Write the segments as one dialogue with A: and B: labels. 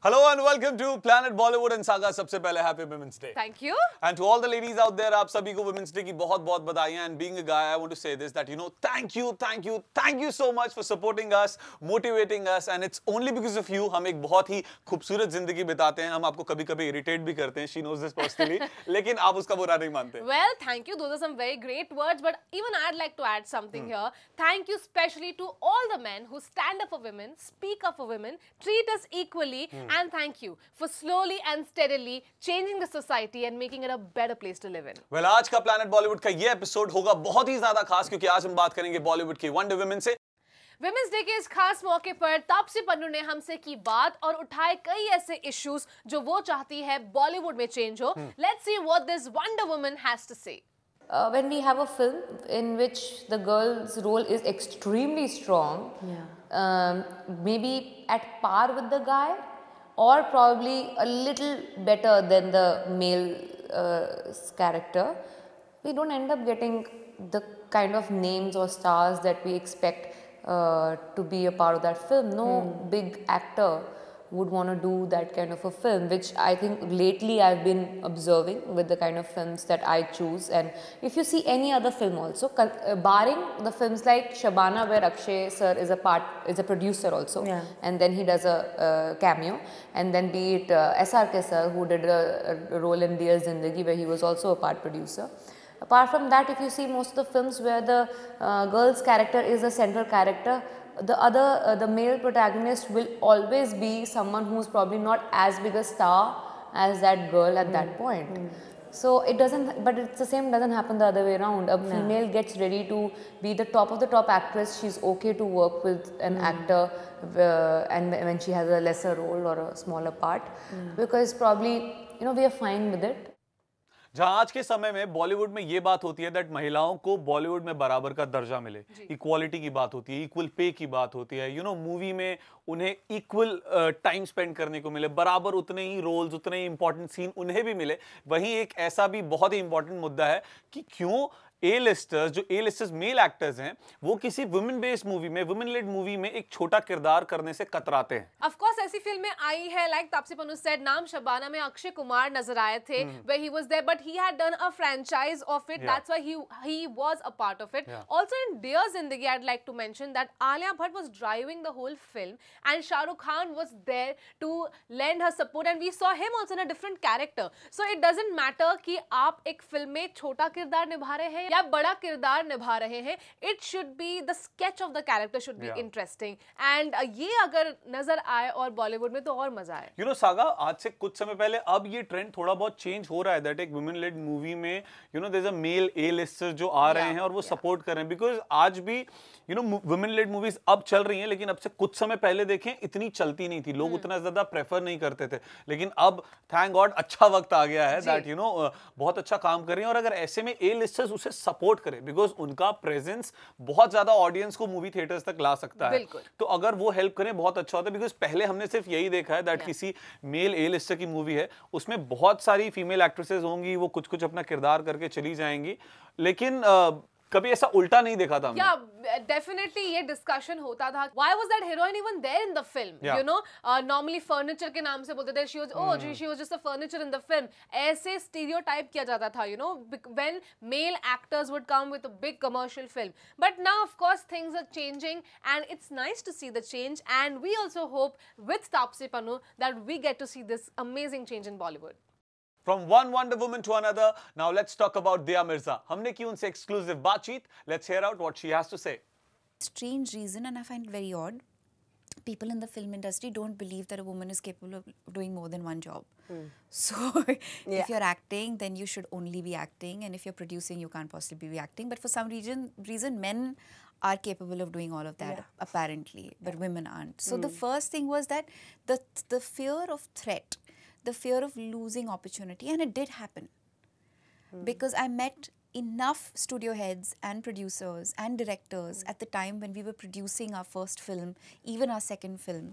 A: Hello and welcome to Planet Bollywood and Saga. सबसे पहले Happy Women's Day.
B: Thank you.
A: And to all the ladies out there, आप सभी को Women's Day की बहुत-बहुत बधाइयाँ. And being a guy, I want to say this that thank you so much for supporting us, motivating us, and it's only because of you हम एक बहुत ही खूबसूरत जिंदगी बिताते हैं. हम आपको कभी-कभी irritate भी करते हैं. She knows this personally. लेकिन आप उसका बुरा नहीं मानते.
B: Well, thank you. Those are some very great words. But even I'd like to add something here. Thank you especially to all the men who stand up for women, speak up for women, treat us equally. And thank you for slowly and steadily changing the society and making it a better place to live in.
A: Well, आज का Planet Bollywood का ये episode होगा बहुत ही ज्यादा खास क्योंकि आज हम बात करेंगे बॉलीवुड की वंडर वुमेन से.
B: विमेंस डे के इस खास मौके पर तापसी पन्नू ने हमसे की बात और उठाए कई ऐसे इश्यूज जो वो चाहती है बॉलीवुड में चेंज हो. Let's see what this wonder woman has to say.
C: When we have a film in which the girl's role is extremely strong, maybe at par with the guy, or probably a little better than the male character, we don't end up getting the kind of names or stars that we expect to be a part of that film. No big actor would want to do that kind of a film, which I think lately I've been observing with the kind of films that I choose. And if you see any other film also, barring the films like Shabana where Akshay sir is a producer also, and then he does a cameo, and then be it SRK sir who did a role in Dear Zindagi where he was also a part producer. Apart from that, if you see most of the films where the girl's character is the central character, the male protagonist will always be someone who's probably not as big a star as that girl at that point. So it doesn't, but it's the same doesn't happen the other way around. A female gets ready to be the top of the top actress. She's okay to work with an actor and when she has a lesser role or a smaller part, because probably, we are fine with it.
A: जहां आज के समय में बॉलीवुड में ये बात होती है दैट महिलाओं को बॉलीवुड में बराबर का दर्जा मिले, इक्वालिटी की बात होती है, इक्वल पे की बात होती है, मूवी में उन्हें इक्वल टाइम स्पेंड करने को मिले, बराबर उतने ही रोल्स, उतने ही इंपॉर्टेंट सीन उन्हें भी मिले. वहीं एक ऐसा भी बहुत ही इंपॉर्टेंट मुद्दा है कि क्यों ए-लिस्टर्स मेल एक्टर्स हैं वो किसी वुमेन बेस्ड मूवी में, वुमेन लेड मूवी में एक छोटा किरदार करने से कतराते हैं.
B: ऑफ कोर्स ऐसी फिल्में आई है लाइक तापसी पन्नू सेड, नाम शबाना में अक्षय कुमार नजर आए थे where he was there but he had done a franchise of it. That's why he was a part of it. Also in Dear Zindagi, I'd like to mention that Alia Bhatt was driving the whole film and Shah Rukh Khan was there to lend her support and we saw him also in a different character. So it doesn't matter कि आप एक film में छोटा किरदार निभा रहे हैं या बड़ा किरदार निभा रहे हैं, it should be the sketch of the character should be interesting and ये अगर नजर आए और बॉलीवुड में तो और मजा आए.
A: सागा, आज से कुछ समय पहले अब ये ट्रेंड थोड़ा बहुत चेंज हो रहा है दैट एक वुमेन लेड मूवी में देयर इज अ मेल ए-लिस्टर जो आ रहे हैं और वो सपोर्ट कर रहे हैं, बिकॉज आज भी वुमेन लेड मूवीज अब चल रही हैं लेकिन अब से कुछ समय पहले देखें इतनी चलती नहीं थी, लोग उतना ज्यादा प्रेफर नहीं करते थे. लेकिन अब थैंक गॉड अच्छा वक्त आ गया है दैट बहुत अच्छा काम कर रही हैं और अगर ऐसे में ए-लिस्टर्स उसे सपोर्ट करें बिकॉज उनका प्रेजेंस बहुत ज्यादा ऑडियंस को मूवी थिएटर्स तक ला सकता है, तो अगर वो हेल्प करें बहुत अच्छा होता है. बिकॉज पहले हमने सिर्फ यही देखा है दैट किसी मेल ए-लिस्टर की मूवी है उसमें बहुत सारी फीमेल एक्ट्रेसेस होंगी, वो कुछ कुछ अपना किरदार करके चली जाएंगी, लेकिन कभी ऐसा उल्टा नहीं देखा था हमने.
B: डेफिनेटली ये डिस्कशन होता था, why was that heroine even there in the film, normally furniture के नाम से बोलते थे she was just a furniture in the film, ऐसे स्टीरियोटाइप किया जाता था when male actors would come with a big commercial film. But now of course things are changing and it's nice to see the change and we also hope with Taapsee Pannu that we get to see this amazing change in Bollywood.
A: From one Wonder Woman to another, now let's talk about Dia Mirza. हमने की उनसे exclusive बातचीत. Let's hear out what she has to say.
D: Strange reason, and I find it very odd. People in the film industry don't believe that a woman is capable of doing more than one job. So if you're acting, then you should only be acting, and if you're producing, you can't possibly be acting. But for some reason, men are capable of doing all of that apparently, but women aren't. So the first thing was that the fear of threat, the fear of losing opportunity, and it did happen because I met enough studio heads and producers and directors at the time when we were producing our first film, even our second film.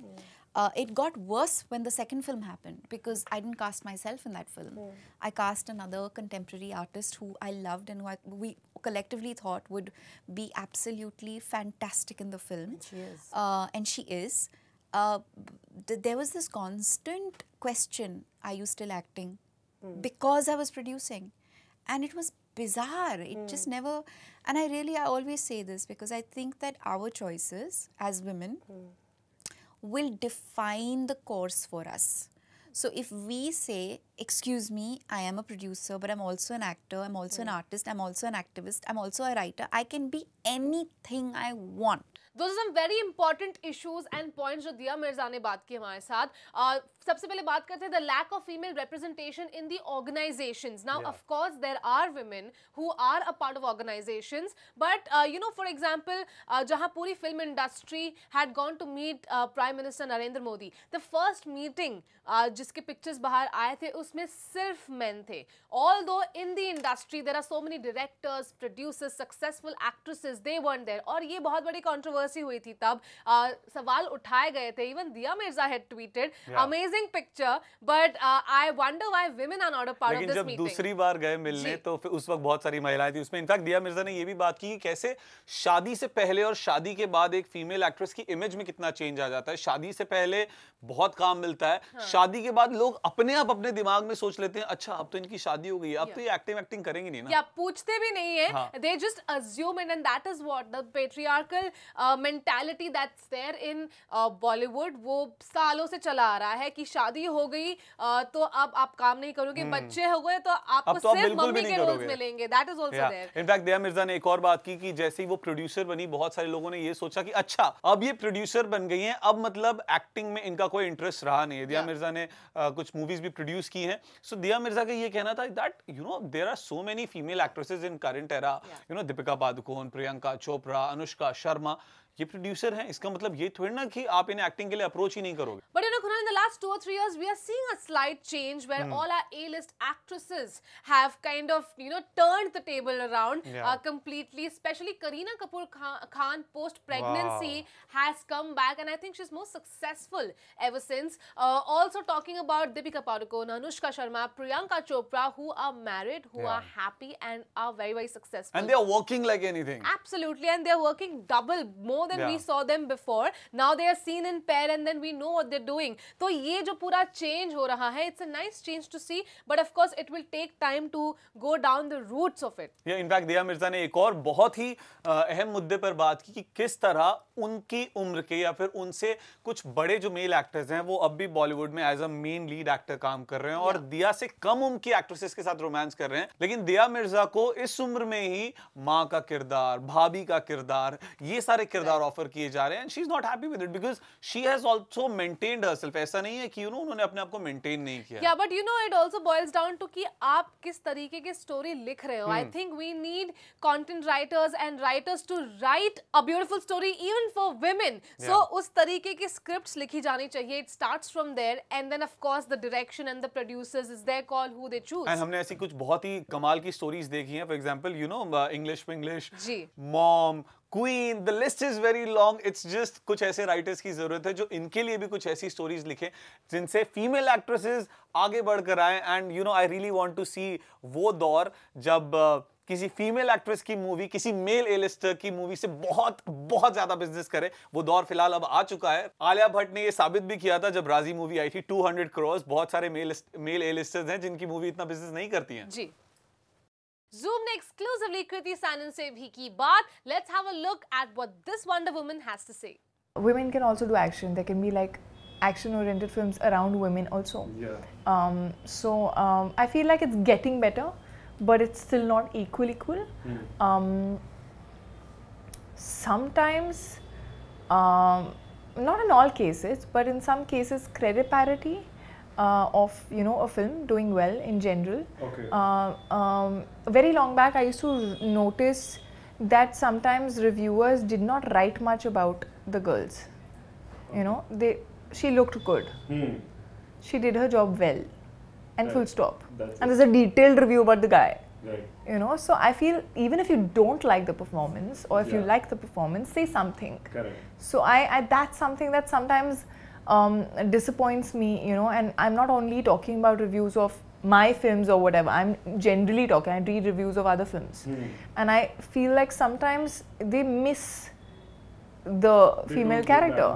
D: It got worse when the second film happened because I didn't cast myself in that film. I cast another contemporary artist who I loved and who we collectively thought would be absolutely fantastic in the film.
C: And she is.
D: And she is. there was this constant question, are you still acting? Because I was producing. And it was bizarre. It just never, and I always say this because I think that our choices as women will define the course for us. So if we say, excuse me, I am a producer, but I'm also an actor, I'm also an artist, I'm also an activist, I'm also a writer, I can be anything I want.
B: Those are some very important issues and points जो दिया मिर्जा ने बात की हमारे साथ. सबसे पहले बात करते हैं the lack of female representation in the organizations. Now, of course, there are women who are a part of organizations, but you know, for example, जहाँ पूरी film industry had gone to meet Prime Minister Narendra Modi, the first meeting जिसके pictures बाहर आए थे उसमें सिर्फ men थे. Although in the industry there are so many directors, producers, successful actresses, they weren't there. और ये बहुत बड़ी controversy हुई थी तब. सवाल उठाए गए थे. Even Dia Mirza had tweeted, amazing picture, but I wonder why women are not a part of this meeting.
A: लेकिन जब दूसरी बार गए मिलने तो फिर उस वक्त बहुत सारी महिलाएं थी उसमें. इनफैक्ट दिया मिर्जा ने ये भी बात की कि कैसे शादी से पहले और शादी के बाद एक फीमेल एक्ट्रेस की इमेज में कितना चेंज आ जाता है. शादी से पहले बहुत काम मिलता है, शादी के बाद लोग अपने आप अपने दिमाग में सोच लेते हैं अच्छा अब तो इनकी शादी हो गई है, अब तो ये एक्टिंग करेंगी नहीं ना.
B: या पूछते भी नहीं है. They just assume it, and that is what the patriarchal mentality that's there in Bollywood वो सालों से चला आ रहा है कि शादी हो गई तो अब आप काम नहीं करोगे, बच्चे हो गए तो आपको सिर्फ मम्मी के रोल्स मिलेंगे. That is also there.
A: In fact दिया मिर्जा ने एक और बात की कि जैसे ही वो प्रोड्यूसर बनी बहुत सारे लोगों ने ये सोचा कि अच्छा अब ये प्रोड्यूसर बन गई हैं, अब मतलब एक्टिंग में इनका कोई इंटरेस्ट रहा नहीं है. दिया मिर्जा ने कुछ मूवीज भी प्रोड्यूस की हैं. सो दिया मिर्जा का ये कहना था that you know there are so many female actresses in current era, you know Deepika Padukone, Priyanka Chopra, Anushka Sharma, ये प्रोड्यूसर हैं. इसका मतलब ये थोड़ी ना कि आप इन्हें एक्टिंग के लिए अप्रोच ही नहीं करोगे.
B: But you know, Kunal, in the last 2 or 3 years, we are seeing a slight change where all our A-list actresses have kind of, you know, turned the table around completely. Especially Kareena Kapoor Khan post-pregnancy has come back, and I think she's more successful ever since. Also talking about Deepika Padukone, Anushka Sharma, Priyanka Chopra, who are married, who are happy and are very, very successful.
A: And they are working like anything.
B: Absolutely, and they are working double more than we saw them before. Now they are seen in pair, and then we know what they're doing. तो ये जो पूरा change हो रहा है, it's a nice change to see, but of course it will take time to go down the roots of it.
A: Yeah, in fact दिया मिर्जा ने एक और बहुत ही अहम मुद्दे पर बात की कि किस तरह उनकी उम्र के या फिर उनसे कुछ बड़े जो मेल एक्टर्स हैं वो अब भी बॉलीवुड में as a main lead actor काम कर रहे हैं और दिया से कम उम्र की एक्ट्रेसेस के साथ रोमांस कर रहे हैं. लेकिन दिया मिर्जा को इस उम्र में ही माँ का किरदार, भाभी का किरदार, ये सारे किरदार ऑफर किए जा रहे हैं. She is not happy with it because she has also maintained herself. ऐसा नहीं है कि यू नो उन्होंने अपने आप को मेंटेन नहीं किया.
B: Yeah, but you know it also boils down to कि आप किस तरीके की स्टोरी लिख रहे हो. I think we need content writers and writers to write a beautiful story even for women. So उस तरीके की scripts लिखी जानी चाहिए. It starts from there, and then of course the direction and the producers is their call who they choose.
A: And हमने ऐसी कुछ बहुत ही कमाल की स्टोरीज देखी हैं. For example, you know, English Pinglish,
B: ji.
A: Mom, Queen, the list is very long. It's just कुछ ऐसे राइटर्स की जरूरत है जो इनके लिए भी कुछ ऐसी स्टोरीज लिखें जिनसे फीमेल एक्ट्रेसेस आगे बढ़कर आए. And you know I really want to see वो दौर जब किसी फीमेल एक्ट्रेस की मूवी किसी मेल ए-लिस्टर की मूवी से बहुत बहुत ज्यादा बिजनेस करे. वो दौर फिलहाल अब आ चुका है. आलिया भट्ट ने ये साबित भी किया था जब राजी मूवी आई थी. 200 करोड़. बहुत सारे मेल ए-लिस्टर्स हैं जिनकी मूवी इतना बिजनेस नहीं करती हैं.
B: जी. Zoom ने exclusively Kriti Sanon से भी की बात. Let's have a look at what this Wonder Woman has to say.
E: Women can also do action. There can be like action-oriented films around women also. I feel like it's getting better, but it's still not equally cool. Sometimes, not in all cases, but in some cases, credit parity. Of a film doing well in general. Very long back I used to notice that sometimes reviewers did not write much about the girls. You know, she looked good. She did her job well, and full stop. And there's a detailed review about the guy. You know, so I feel even if you don't like the performance or if you like the performance, say something. So I that's something that sometimes disappoints me, you know, and I'm not only talking about reviews of my films or whatever, I'm generally talking, I read reviews of other films, and I feel like sometimes they miss the female character.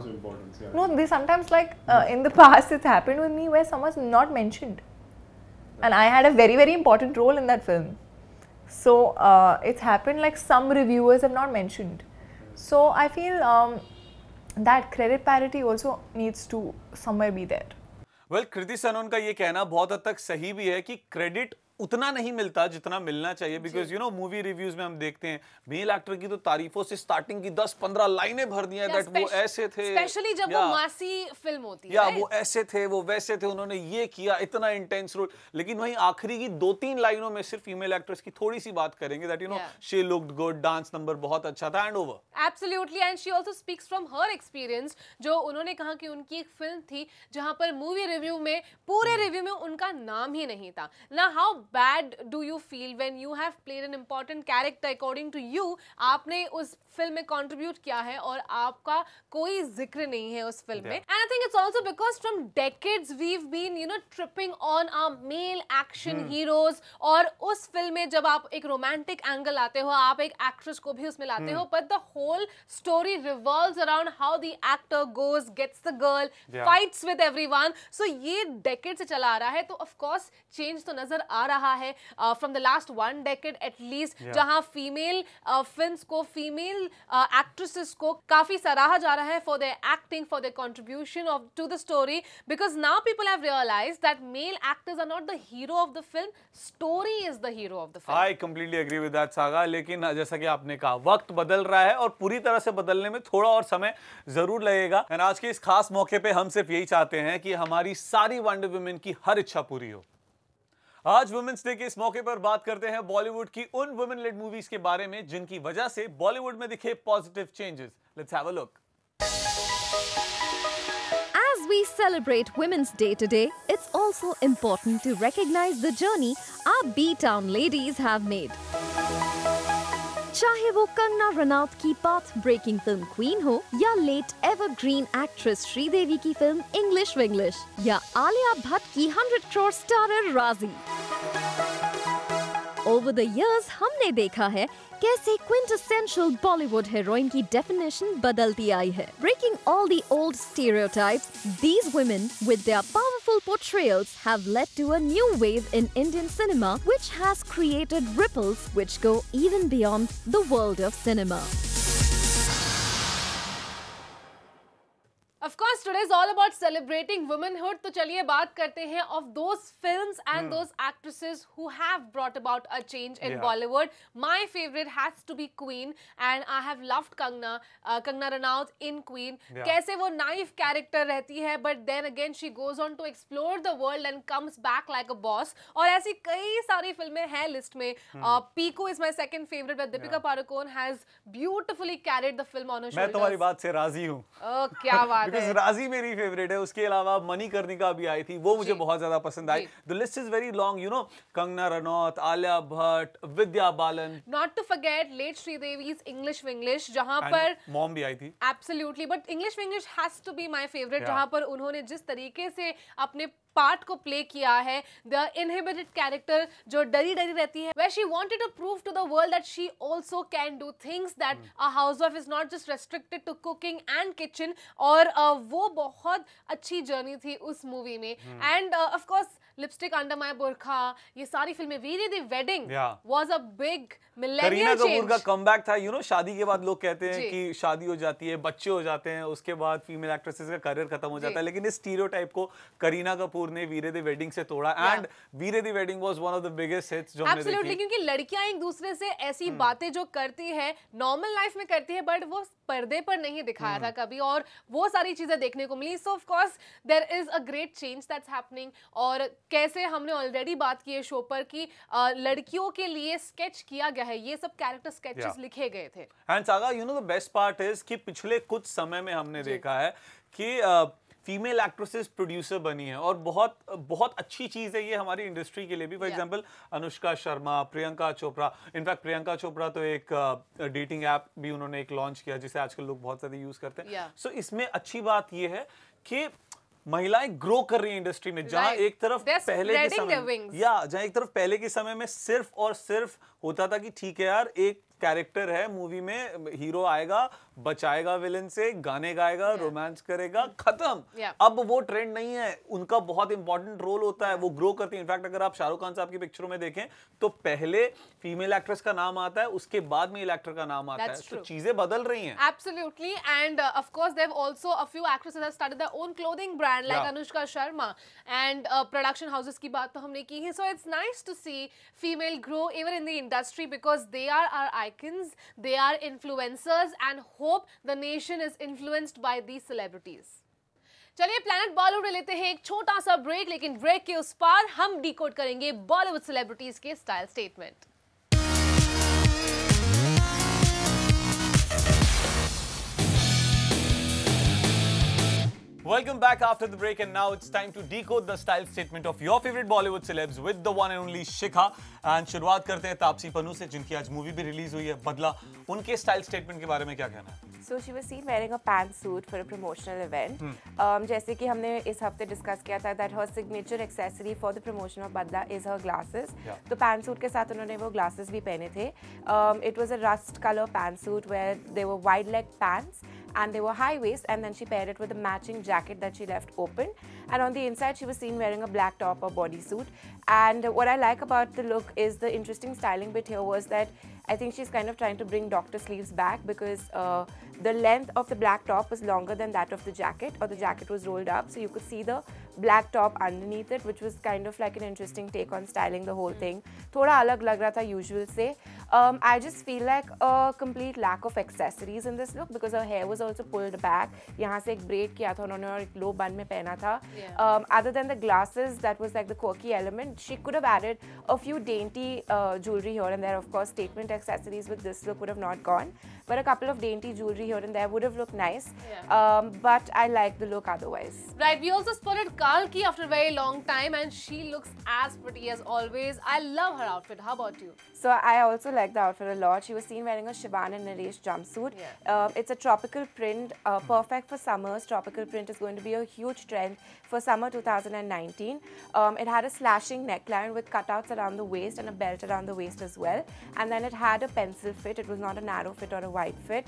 E: No, they sometimes like in the past it's happened with me where someone's not mentioned, and I had a very, very important role in that film. So it's happened like some reviewers have not mentioned. So I feel that credit parity also needs to somewhere be there.
A: Well, कृति सनोन का ये कहना बहुत हद तक सही भी है कि क्रेडिट उतना नहीं मिलता जितना मिलना चाहिए, because you know movie reviews में हम देखते हैं मेल एक्टर की तो तारीफों से स्टार्टिंग की 10-15 लाइनें भर दी हैं दैट वो ऐसे थे,
B: स्पेशली जब वो मासी फिल्म होती है,
A: वो ऐसे थे, वो वैसे थे, उन्होंने ये किया, इतना इंटेंस रोल, लेकिन वहीं आखिरी की 2-3 लाइनों में सिर्फ फीमेल एक्ट्रेस की थोड़ी सी बात करेंगे that you no she looked good, dance number बहुत अच्छा था and over.
B: Absolutely, and she also speaks from her experience. जो उन्होंने कहा कि उनकी एक फिल्म थी जहां पर मूवी रिव्यू में, पूरे रिव्यू में उनका नाम ही नहीं था ना. How bad do you feel when you have played an important character according to you, आपने उस फिल्म में कंट्रीब्यूट किया है और आपका कोई जिक्र नहीं है उस फिल्म में. And I think it's also because from decades we have been you know tripping on our male action heroes, और उस फिल्म में जब आप एक रोमांटिक एंगल लाते हो, आप एक एक्ट्रेस को भी उसमें लाते हो, but the whole story revolves around how the actor goes, gets the girl, fights with everyone. So ये डेकेड से चला आ रहा है, तो ऑफ कोर्स चेंज तो नजर आ रहा है from the last 1 decade at least, जहां फीमेल फिल्म्स को, फीमेल actresses को काफी सराहा जा रहा है for their acting, for their contribution to the story, because now people have realized that male actors are not the hero of the film, story is the hero of the film.
A: I completely agree with that, saga. लेकिन जैसा कि आपने कहा वक्त बदल रहा है और पूरी तरह से बदलने में थोड़ा और समय जरूर लगेगा. और आज के इस खास मौके पे हम सिर्फ यही चाहते हैं कि हमारी सारी वंडर वुमेन की हर इच्छा पूरी हो. आज वुमेन्स डे के इस मौके पर बात करते हैं बॉलीवुड की उन वुमेन लेड मूवीज के बारे में जिनकी वजह से बॉलीवुड में दिखे positive changes. Let's have a look.
F: As we celebrate Women's Day today, it's also important to recognize the journey our B-Town ladies have made. चाहे वो कंगना रनौत की पाथ ब्रेकिंग फिल्म क्वीन हो, या लेट एवरग्रीन एक्ट्रेस श्रीदेवी की film English Vinglish, या आलिया भट्ट की 100 crore starrer Raazi. Over the years हमने देखा है कैसे क्विंटेसेंशियल बॉलीवुड हीरोइन की डेफिनेशन बदलती आई है. Breaking all the old stereotypes, these women with their powerful portrayals have led to a new wave in Indian cinema which has created ripples which go even beyond the world of cinema.
B: Of course, today is all about celebrating womanhood. तो चलिए बात करते हैं of those films and those actresses who have brought about a change in Bollywood. My favorite has to be Queen, and I have loved Kangna Ranaut in Queen. कैसे वो naive character रहती है, but then again she goes on to explore the world and comes back like a boss. और ऐसी कई सारी फिल्में हैं लिस्ट में. Pico is my second favorite, but Deepika Padukone has beautifully carried the film on her shoulders.
A: मैं तुम्हारी बात से राजी हूँ.
B: क्या बात है.
A: राजी मेरी फेवरेट है. उसके अलावा मणिकर्णिका भी आई थी, वो मुझे बहुत ज्यादा पसंद आई. The list is very long, you know. Kangana Ranaut, Alia Bhatt, Vidya Balan,
B: not to forget late Sridevi's English Vinglish, जहां पर
A: मॉम भी आई थी.
B: Absolutely, but English Vinglish has to be my favourite, जहां पर उन्होंने जिस तरीके से अपने पार्ट को प्ले किया है, द इनहिबिटेड कैरेक्टर जो डरी डरी रहती है, where she wanted to prove to the world that she also can do things, that a housewife is not just restricted to cooking and kitchen. और वो बहुत अच्छी जर्नी थी उस मूवी में. And of course Lipstick Under My Burkha, ये सारी फिल्में, Veere Di Wedding was a big millennial change.
A: Kareena Kapoor का कमबैक था. यू नो, शादी के बाद लोग कहते हैं कि शादी हो जाती है, बच्चे हो जाते हैं, उसके बाद फीमेल एक्ट्रेसेस का करियर खत्म हो जाता है, लेकिन इस स्टीरियोटाइप को करीना कपूर ने वीरे द वेडिंग से तोड़ा. And Veere Di Wedding was one of the biggest hits जो हमने देखी.
B: एब्सोल्युटली, क्योंकि लड़कियां एक दूसरे से ऐसी बातें जो करती है नॉर्मल लाइफ में करती है, बट वो पर्दे पर नहीं दिखाया था कभी, और वो सारी चीजें देखने को मिली. So of course there is a great change that's happening. और कैसे हमने ऑलरेडी बात की है शो पर कि लड़कियों के लिए स्केच किया गया है, ये सब कैरेक्टर स्केचेस लिखे गए थे.
A: And saga, you know the best part is कि पिछले कुछ समय में हमने देखा है कि फीमेल एक्ट्रेसेस प्रोड्यूसर बनी है, और बहुत बहुत अच्छी चीज़ है ये हमारी इंडस्ट्री के लिए भी. For example Anushka Sharma, Priyanka Chopra. In fact Priyanka Chopra तो एक डेटिंग ऐप भी उन्होंने एक लॉन्च किया जिसे आजकल लोग बहुत ज़्यादा यूज़ करते हैं. सो इसमें अच्छी बात ये है कि महिलाएं ग्रो कर रही हैं इंडस्ट्री में, जहां एक तरफ पहले के समय में सिर्फ और सिर्फ होता था कि ठीक है यार, एक कैरेक्टर है मूवी में, हीरो आएगा, बचाएगा विलन से, गाने गाएगा, रोमांस करेगा, खत्म। अब वो ट्रेंड नहीं है, उनका बहुत इंपॉर्टेंट रोल होता है, वो ग्रो करती है। इनफैक्ट अगर आप शाहरुख खान साहब की पिक्चरों में देखें तो पहले फीमेल एक्ट्रेस का नाम आता है, उसके बाद मेल एक्टर का नाम आता है। तो चीजें बदल रही हैं।
B: Absolutely, and of course there have also a few actresses have started their own clothing brand like Anushka Sharma, and production houses की बात तो हमने की है. So it's nice to see female grow even in the industry because they are our icons, they are influencers, and hope the nation is influenced by these celebrities. चलिए planet Bollywood में लेते हैं एक छोटा सा ब्रेक, लेकिन ब्रेक के उस पार हम डिकोड करेंगे बॉलीवुड सेलिब्रिटीज के style statement.
A: Welcome back after the break, and now it's time to decode the style statement of your favorite Bollywood celebs with the one and only Shikha. And शुरुआत करते हैं तापसी पन्नू से, जिनकी आज मूवी भी release हुई है बदला. उनके स्टाइल स्टेटमेंट के बारे में क्या कहना है?
G: So she was seen wearing a pantsuit for a promotional event. जैसे कि हमने इस हफ्ते डिस्कस किया था that her signature accessory for the promotion of Badla is her glasses. तो pantsuit के साथ उन्होंने वो glasses भी पहने थे. It was a rust color pantsuit where they were wide leg pants and they were high waist, and then she paired it with a matching jacket that she left open. And on the inside she was seen wearing a black top or bodysuit. And what I like about the look is the interesting styling bit here was that I think she's kind of trying to bring Dr. Sleeves back because the length of the black top was longer than that of the jacket, or the jacket was rolled up, so you could see the black top underneath it, which was kind of like an interesting take on styling the whole thing. थोड़ा अलग लग रहा था usual से. I just feel like a complete lack of accessories in this look because her hair was also pulled back. यहाँ से एक braid किया था उन्होंने और एक low bun में पहना था. Other than the glasses, that was like the quirky element. She could have added a few dainty jewelry here and there. Of course, statement accessories with this look would have not gone, but a couple of dainty jewelry here and there would have looked nice. But I like the look otherwise.
B: Right, we also spotted Kalki after a very long time, and she looks as pretty as always. I love her outfit. How about you?
G: So I also like the outfit a lot. She was seen wearing a Shivan and Naresh jumpsuit. It's a tropical print, perfect for summers. Tropical print is going to be a huge trend for summer 2019. It had a slashing neckline with cutouts around the waist and a belt around the waist as well. And then it had a pencil fit. It was not a narrow fit or a wide fit.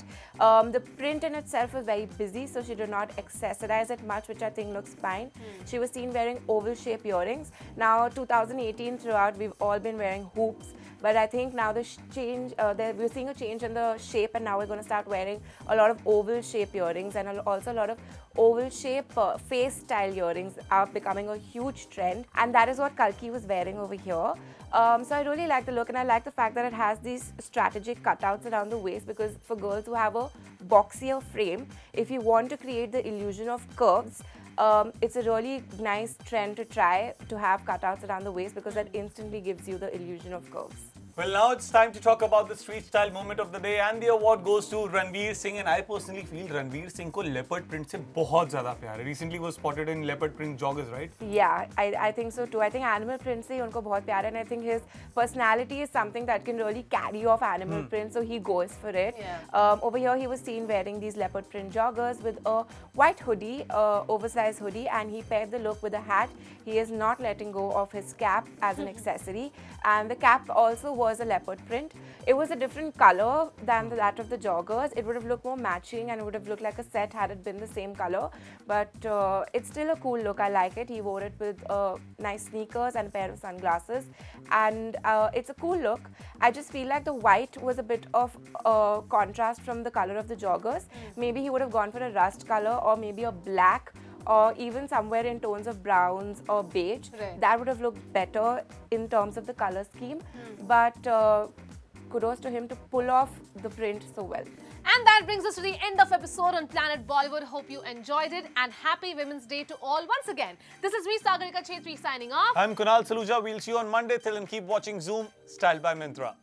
G: The print in itself was very busy, so she did not accessorize it much, which I think looks fine. She was seen wearing oval shape earrings. Now 2018 throughout, we've all been wearing hoops. But I think now the change, we're seeing a change in the shape, and now we're going to start wearing a lot of oval shape earrings, and also a lot of oval shape face style earrings are becoming a huge trend, and that is what Kalki was wearing over here. So I really like the look, and I like the fact that it has these strategic cutouts around the waist, because for girls who have a boxier frame, if you want to create the illusion of curves, it's a really nice trend to try to have cutouts around the waist, because that instantly gives you the illusion of curves.
A: Well, now it's time to talk about the street style moment of the day, and the award goes to Ranveer Singh. And I personally feel Ranveer Singh को leopard print से बहुत ज़्यादा प्यार है. Recently was spotted in leopard print joggers, right?
G: Yeah, I think so too. I think animal print से उनको बहुत प्यार है, and I think his personality is something that can really carry off animal print, so he goes for it. Over here, he was seen wearing these leopard print joggers with a white hoodie, oversized hoodie, and he paired the look with a hat. He is not letting go of his cap as an accessory, and the cap also was a leopard print. It was a different color than that of the joggers. It would have looked more matching, and it would have looked like a set had it been the same color. But it's still a cool look. I like it. He wore it with nice sneakers and a pair of sunglasses, and it's a cool look. I just feel like the white was a bit of contrast from the color of the joggers. Maybe he would have gone for a rust color, or maybe a black, or even somewhere in tones of browns or beige. That would have looked better in terms of the color scheme. But kudos to him to pull off the print so well.
B: And that brings us to the end of episode on Planet Bollywood. Hope you enjoyed it, and happy Women's Day to all once again. This is me, Sagarika Chetri, signing off.
A: I'm Kunal Saluja. We'll see you on Monday. Till then, keep watching Zoom, styled by Myntra.